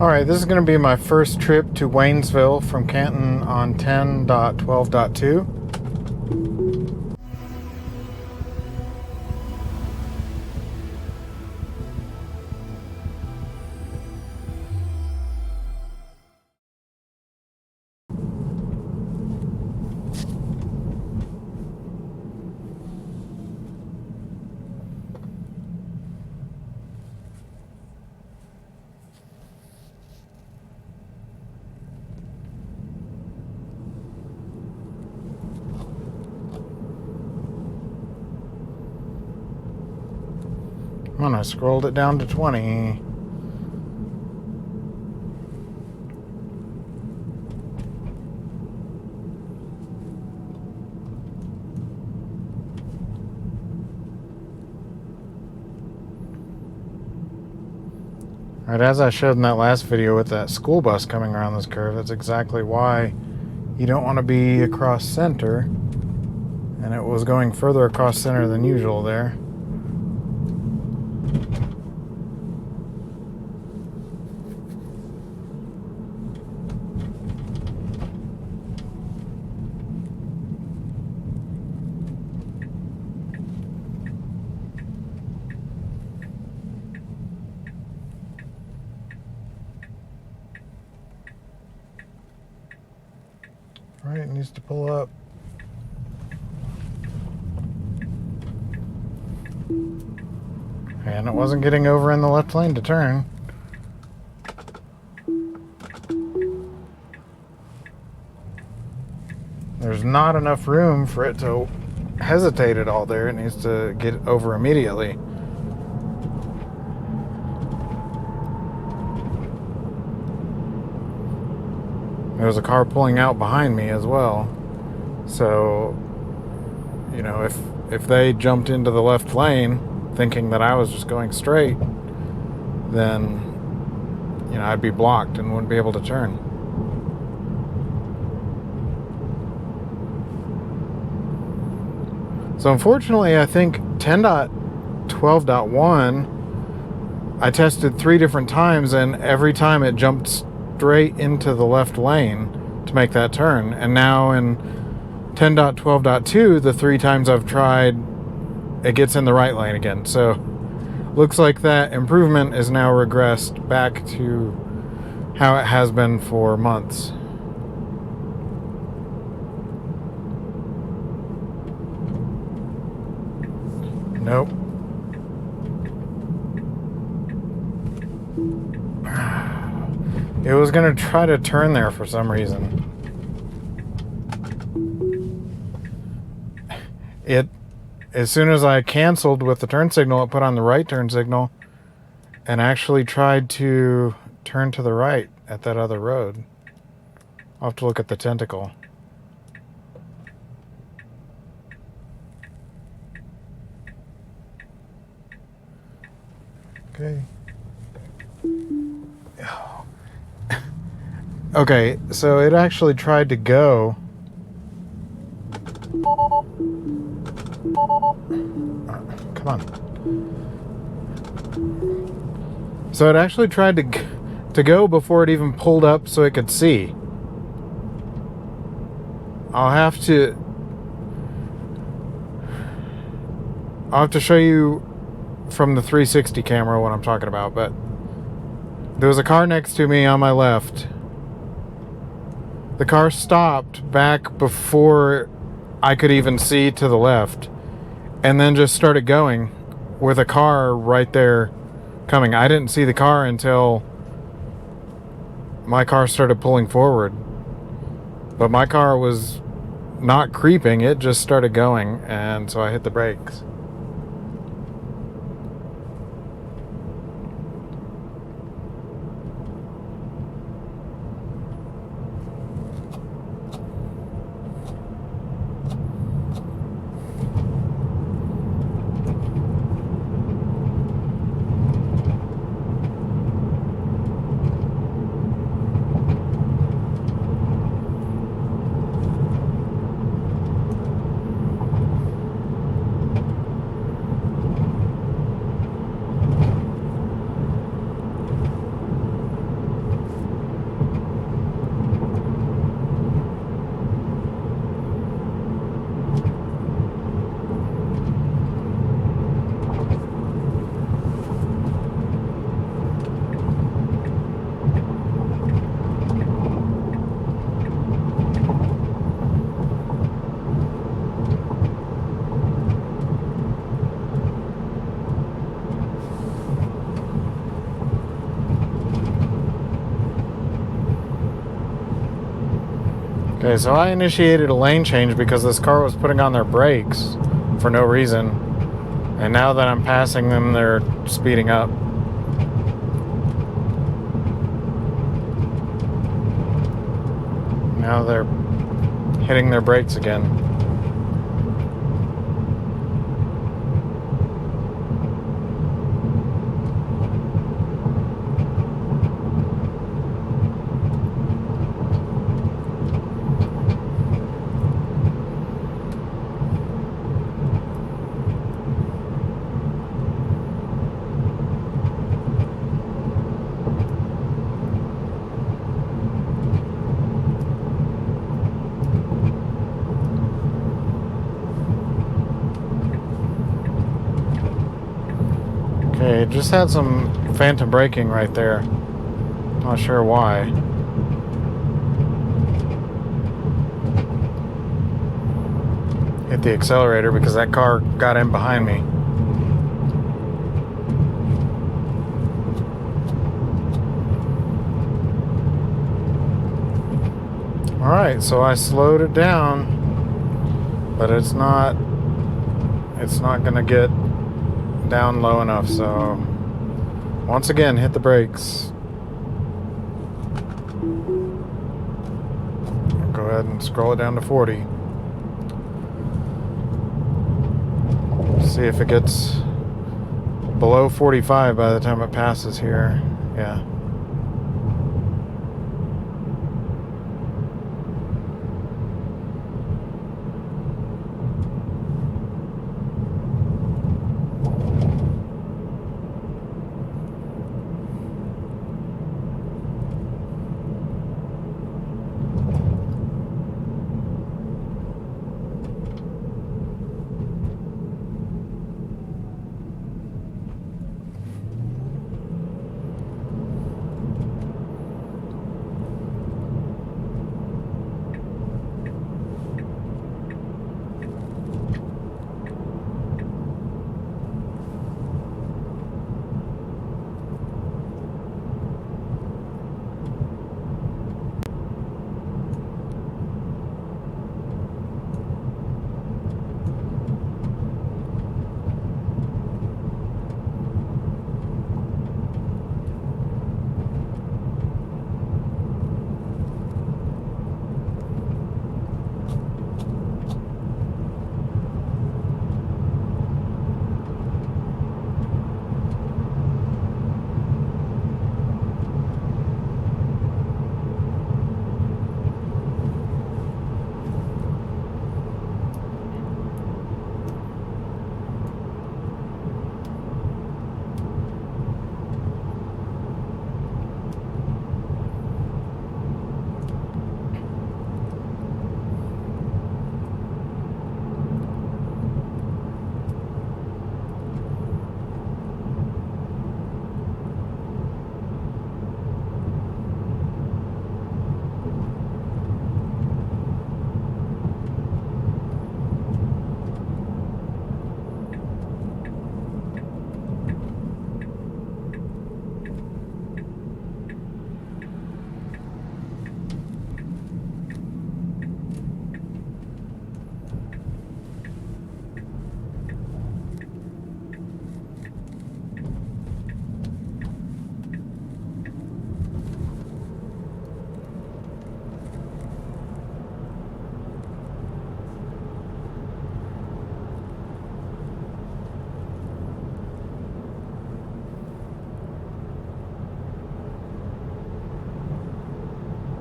Alright, this is going to be my first trip to Waynesville from Canton on 10.12.2. When I scrolled it down to 20. Alright, as I showed in that last video with that school bus coming around this curve, that's exactly why you don't want to be across center. And it was going further across center than usual there. Right, it needs to pull up. And it wasn't getting over in the left lane to turn. There's not enough room for it to hesitate at all there. It needs to get over immediately. There was a car pulling out behind me as well. So, you know, if they jumped into the left lane thinking that I was just going straight, then, you know, I'd be blocked and wouldn't be able to turn. So unfortunately, I think 10.12.1, I tested 3 different times, and every time it jumped straight into the left lane to make that turn. And now in 10.12.2, the 3 times I've tried, it gets in the right lane again. So looks like that improvement is now regressed back to how it has been for months. Nope. It was going to try to turn there for some reason. As soon as I canceled with the turn signal, it put on the right turn signal and actually tried to turn to the right at that other road. I'll have to look at the tentacle. Okay. Okay, so it actually tried to go. Come on. So it actually tried to go before it even pulled up so it could see. I'll have to show you from the 360 camera what I'm talking about, but there was a car next to me on my left. The car stopped back before I could even see to the left, and then just started going with a car right there coming. I didn't see the car until my car started pulling forward, but my car was not creeping, it just started going, and so I hit the brakes. Okay, so I initiated a lane change because this car was putting on their brakes for no reason. And now that I'm passing them, they're speeding up. Now they're hitting their brakes again. Okay, just had some phantom braking right there. Not sure why. Hit the accelerator because that car got in behind me. Alright, so I slowed it down, but it's not gonna get down low enough, so once again hit the brakes. Go ahead and scroll it down to 40. See if it gets below 45 by the time it passes here. Yeah.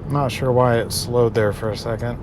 Not sure why it slowed there for a second.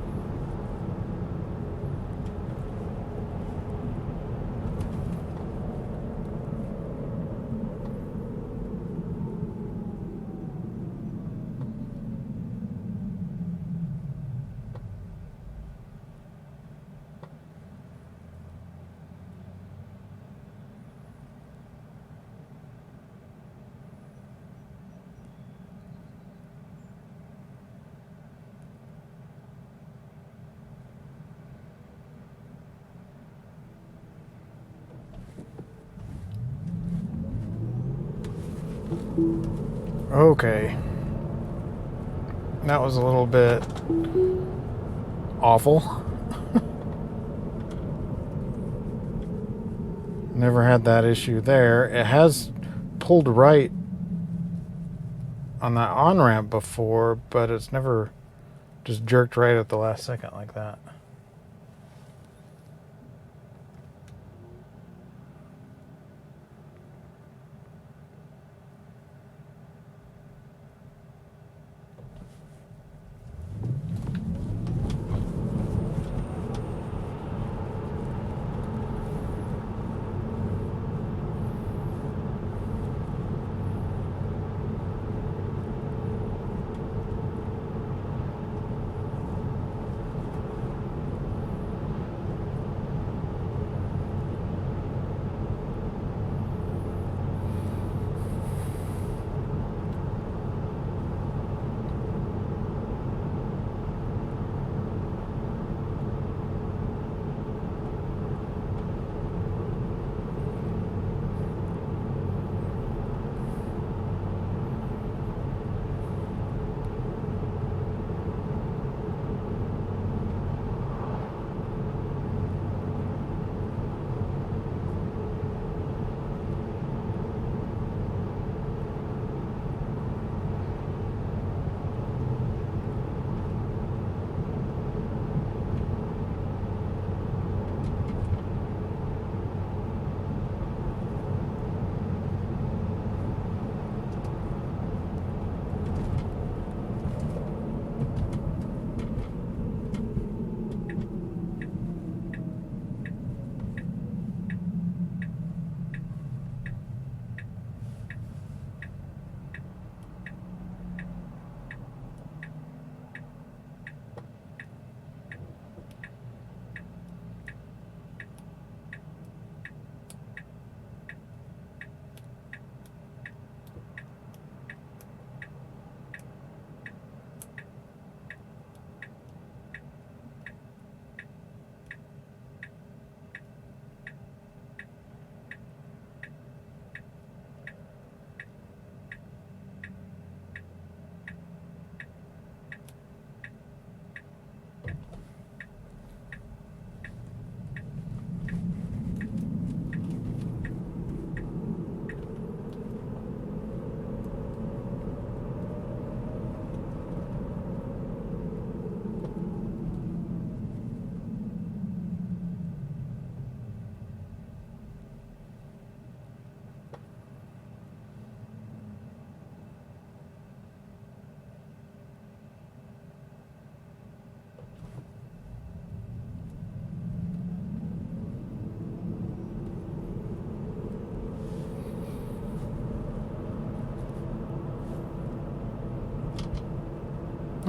Okay. That was a little bit awful. Never had that issue there. It has pulled right on that on-ramp before, but it's never just jerked right at the last second like that.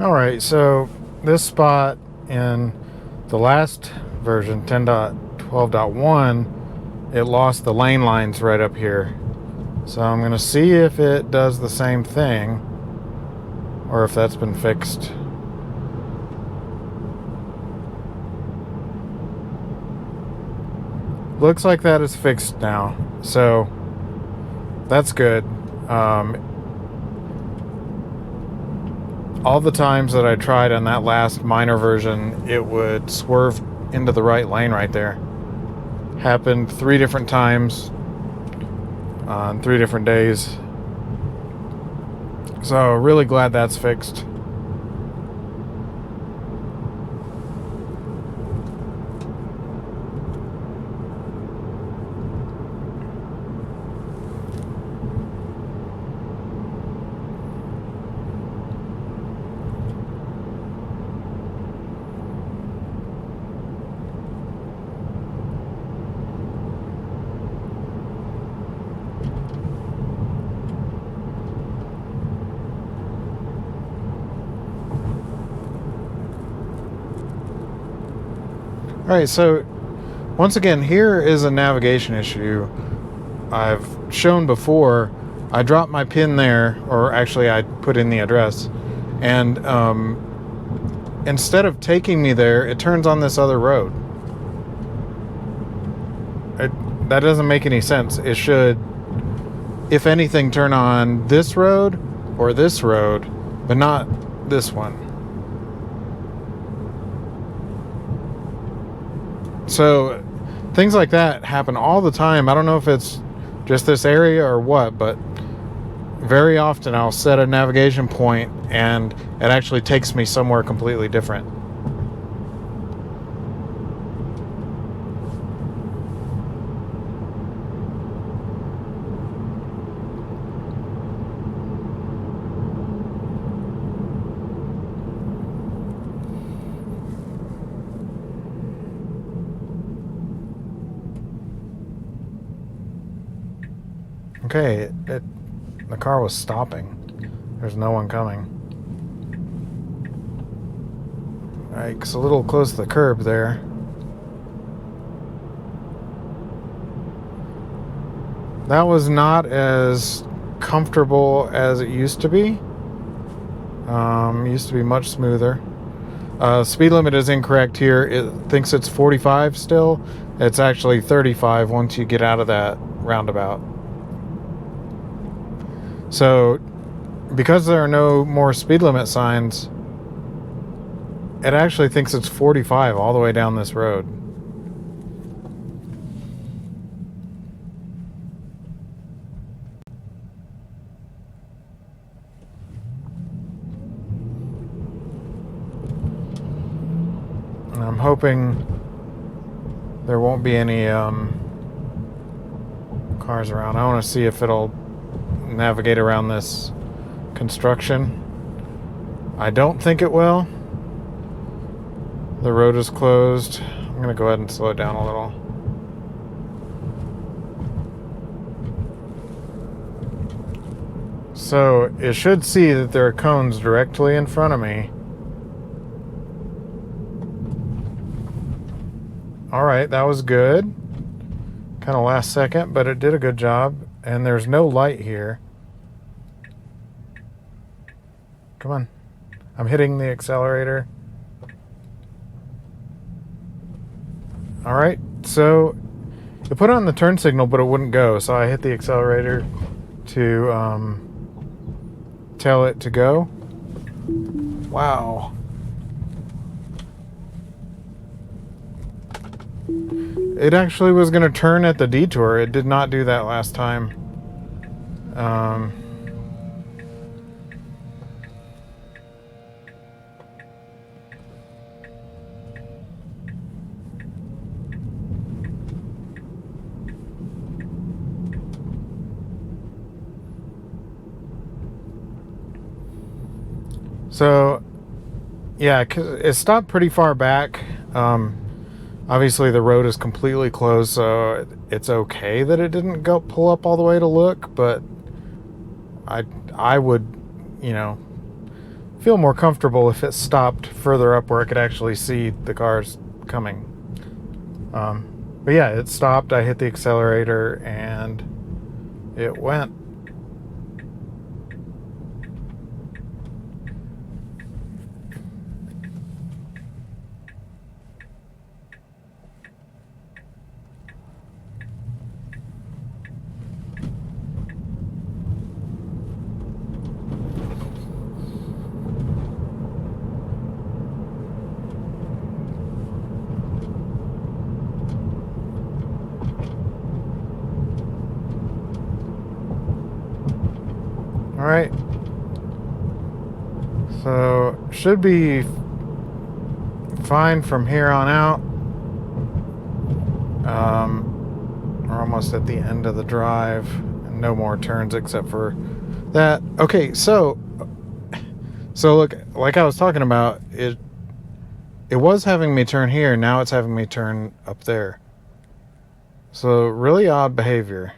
Alright, so this spot in the last version, 10.12.1, it lost the lane lines right up here. So I'm going to see if it does the same thing, or if that's been fixed. Looks like that is fixed now, so that's good. All the times that I tried on that last minor version, it would swerve into the right lane right there. Happened 3 different times on 3 different days. So really glad that's fixed. Alright, so once again, here is a navigation issue I've shown before. I dropped my pin there, or actually I put in the address, and instead of taking me there, it turns on this other road. That doesn't make any sense. It should, if anything, turn on this road or this road, but not this one. So things like that happen all the time. I don't know if it's just this area or what, but very often I'll set a navigation point and it actually takes me somewhere completely different. Okay, the car was stopping. There's no one coming. Alright, it's a little close to the curb there. That was not as comfortable as it used to be. Used to be much smoother. Speed limit is incorrect here. It thinks it's 45 still. It's actually 35 once you get out of that roundabout. So, because there are no more speed limit signs, it actually thinks it's 45 all the way down this road. And I'm hoping there won't be any cars around. I want to see if it'll navigate around this construction. I don't think it will. The road is closed. I'm going to go ahead and slow it down a little. So it should see that there are cones directly in front of me. Alright, that was good. Kind of last second, but it did a good job. And there's no light here. Come on. I'm hitting the accelerator. Alright, so it put on the turn signal, but it wouldn't go. So I hit the accelerator to tell it to go. Wow. It actually was going to turn at the detour. It did not do that last time. So, yeah, 'cause it stopped pretty far back. Obviously, the road is completely closed, so it's okay that it didn't go pull up all the way to look. But I would, you know, feel more comfortable if it stopped further up where I could actually see the cars coming. But yeah, it stopped. I hit the accelerator and it went. Alright, so should be fine from here on out. We're almost at the end of the drive. No more turns except for that. Okay, so look, like I was talking about, it was having me turn here, now it's having me turn up there. So really odd behavior.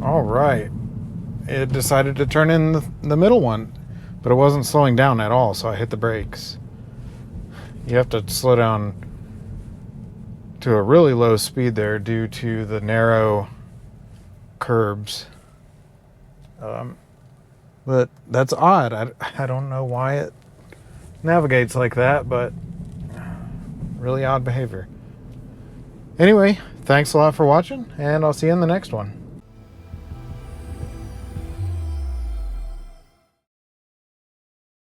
All right. it decided to turn in the middle one, but it wasn't slowing down at all, so I hit the brakes. You have to slow down to a really low speed there due to the narrow curbs. But that's odd. I don't know why it navigates like that, but really odd behavior. Anyway, thanks a lot for watching, and I'll see you in the next one.